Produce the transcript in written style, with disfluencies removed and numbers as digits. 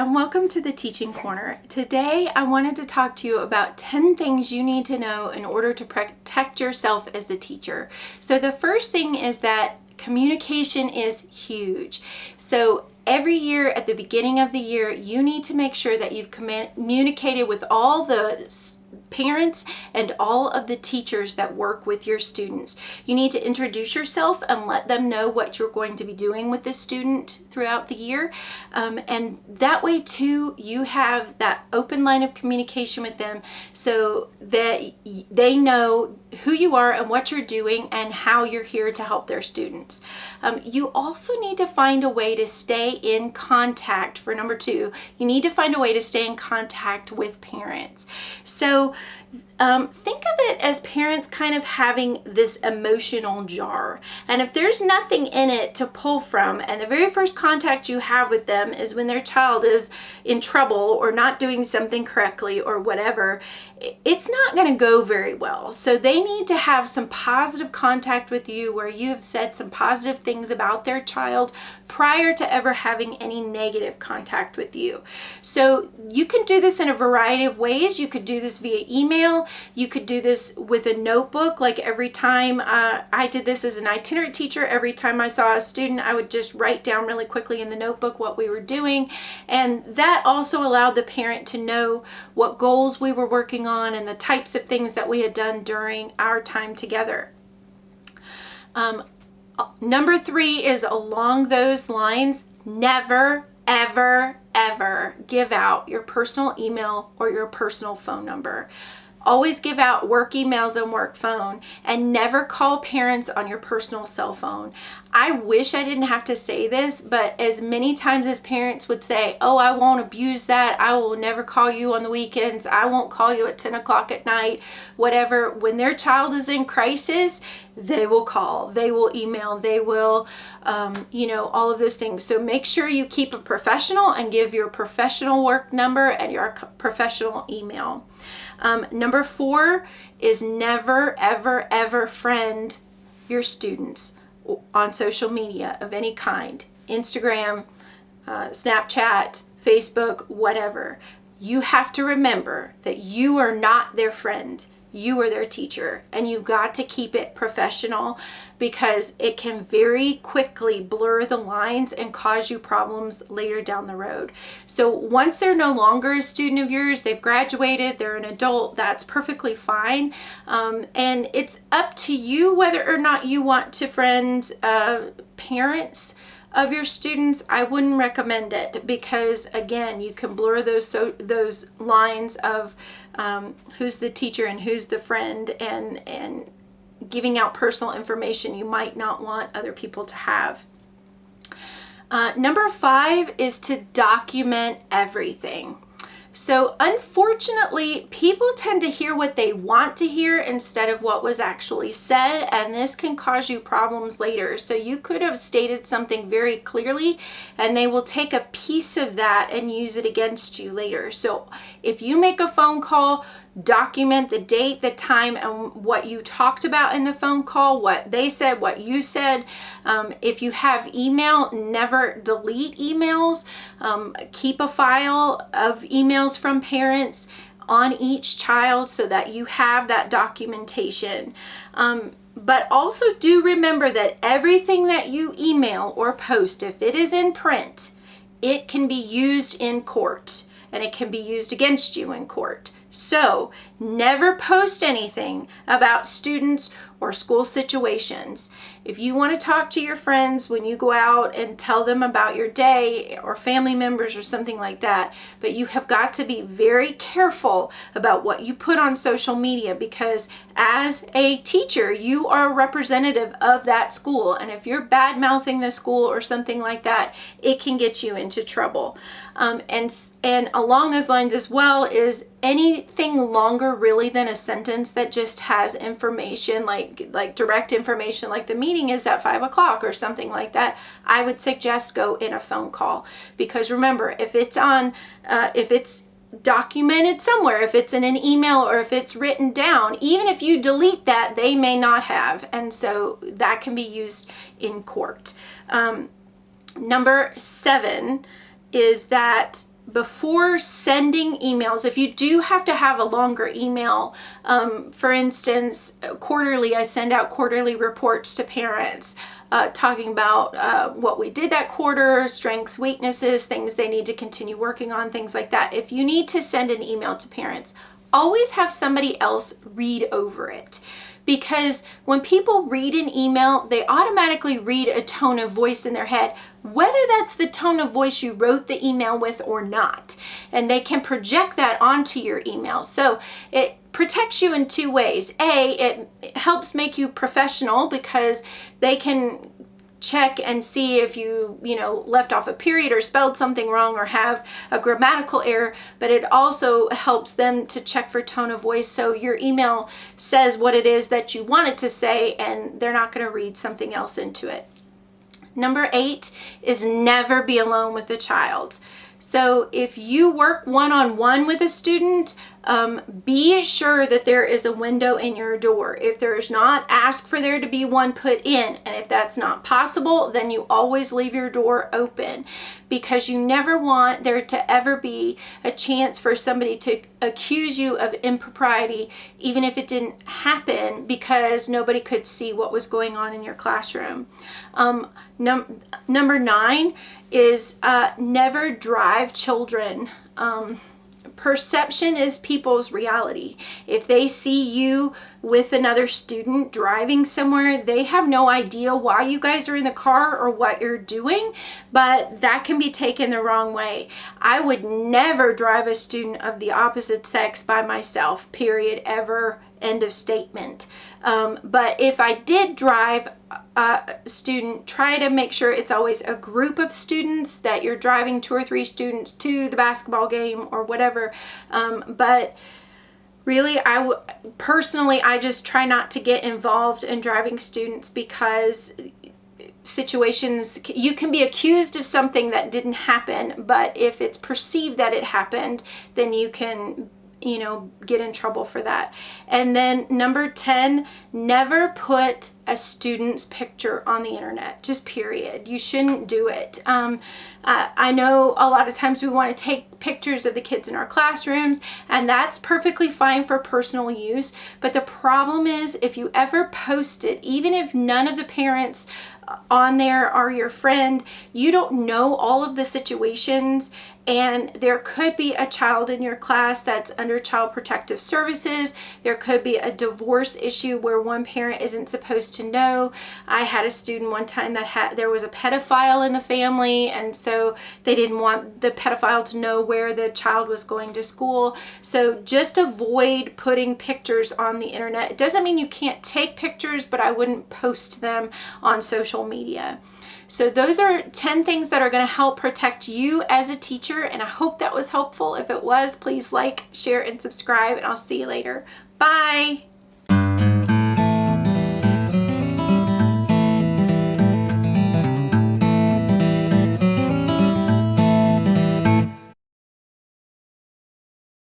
and welcome to the Teaching Corner. Today I wanted to talk to you about 10 things you need to know in order to protect yourself as the teacher. So the first thing is that communication is huge. So every year at the beginning of the year, you need to make sure that you've communicated with all the parents and all of the teachers that work with your students. You need to introduce yourself and let them know what you're going to be doing with the student throughout the year. And that way too, you have that open line of communication with them so that they know who you are and what you're doing and how you're here to help their students. You also need to find a way to stay in contact. For number 2, you need to find a way to stay in contact with parents. So think of it as parents kind of having this emotional jar. And if there's nothing in it to pull from, and the very first contact you have with them is when their child is in trouble or not doing something correctly or whatever, it's not going to go very well. So they need to have some positive contact with you where you have said some positive things about their child prior to ever having any negative contact with you. So you can do this in a variety of ways. You could do this via email. You could do this with a notebook. Like every time I did this as an itinerant teacher, every time I saw a student, I would just write down really quickly in the notebook what we were doing. And that also allowed the parent to know what goals we were working on and the types of things that we had done during our time together. Number 3 is along those lines. Never, ever, ever give out your personal email or your personal phone number. Always give out work emails and work phone, and never call parents on your personal cell phone. I wish I didn't have to say this, but as many times as parents would say, oh, I won't abuse that, I will never call you on the weekends, I won't call you at 10 o'clock at night, whatever. When their child is in crisis, they will call, they will email, they will, all of those things. So make sure you keep it professional and give your professional work number and your professional email. Number 4 is never, ever, ever friend your students on social media of any kind. Instagram, Snapchat, Facebook, whatever. You have to remember that you are not their friend. You are their teacher, and you've got to keep it professional because it can very quickly blur the lines and cause you problems later down the road. So once they're no longer a student of yours, they've graduated, they're an adult, that's perfectly fine. And it's up to you whether or not you want to friend parents of your students. I wouldn't recommend it because, again, you can blur those lines of who's the teacher and who's the friend, and giving out personal information you might not want other people to have. Number 5 is to document everything. So unfortunately, people tend to hear what they want to hear instead of what was actually said, and this can cause you problems later. So you could have stated something very clearly, and they will take a piece of that and use it against you later. So if you make a phone call, document the date, the time, and what you talked about in the phone call, what they said, what you said. If you have email, never delete emails. Keep a file of emails from parents on each child so that you have that documentation. But also do remember that everything that you email or post, if it is in print, it can be used in court, and it can be used against you in court. So never post anything about students or school situations. If you want to talk to your friends when you go out and tell them about your day, or family members or something like that, but you have got to be very careful about what you put on social media, because as a teacher, you are a representative of that school, and if you're bad-mouthing the school or something like that, it can get you into trouble. And along those lines as well is anything longer really than a sentence that just has information, like direct information, like the meeting is at 5 o'clock or something like that, I would suggest go in a phone call. Because remember, if it's documented somewhere, if it's in an email or if it's written down, even if you delete that, they may not have, and so that can be used in court. Number 7 is that before sending emails, if you do have to have a longer email, for instance, quarterly, I send out quarterly reports to parents talking about what we did that quarter, strengths, weaknesses, things they need to continue working on, things like that. If you need to send an email to parents, always have somebody else read over it. Because when people read an email, they automatically read a tone of voice in their head, whether that's the tone of voice you wrote the email with or not. And they can project that onto your email. So it protects you in two ways. A, it helps make you professional because they can check and see if you left off a period or spelled something wrong or have a grammatical error, but it also helps them to check for tone of voice, so your email says what it is that you want it to say and they're not going to read something else into it. Number 8 is never be alone with the child. So if you work one-on-one with a student, be sure that there is a window in your door. If there is not, ask for there to be one put in. And if that's not possible, then you always leave your door open, because you never want there to ever be a chance for somebody to accuse you of impropriety, even if it didn't happen, because nobody could see what was going on in your classroom. Number 9 is never drive children. Perception is people's reality. If they see you with another student driving somewhere, they have no idea why you guys are in the car or what you're doing, but that can be taken the wrong way. I would never drive a student of the opposite sex by myself, period, ever, end of statement. But if I did drive a student, try to make sure it's always a group of students, that you're driving 2 or 3 students to the basketball game or whatever. But really, personally, I just try not to get involved in driving students, because situations, you can be accused of something that didn't happen, but if it's perceived that it happened, then you can get in trouble for that. And then number 10, never put a student's picture on the internet, just period. You shouldn't do it. I know a lot of times we want to take pictures of the kids in our classrooms, and that's perfectly fine for personal use, but the problem is if you ever post it, even if none of the parents on there are your friend, you don't know all of the situations, and there could be a child in your class that's under Child Protective Services. There could be a divorce issue where one parent isn't supposed to know. I had a student one time that there was a pedophile in the family, and so they didn't want the pedophile to know where the child was going to school. So just avoid putting pictures on the internet. It doesn't mean you can't take pictures, but I wouldn't post them on social media. So those are 10 things that are going to help protect you as a teacher, and I hope that was helpful. If it was, please like, share, and subscribe, and I'll see you later. Bye!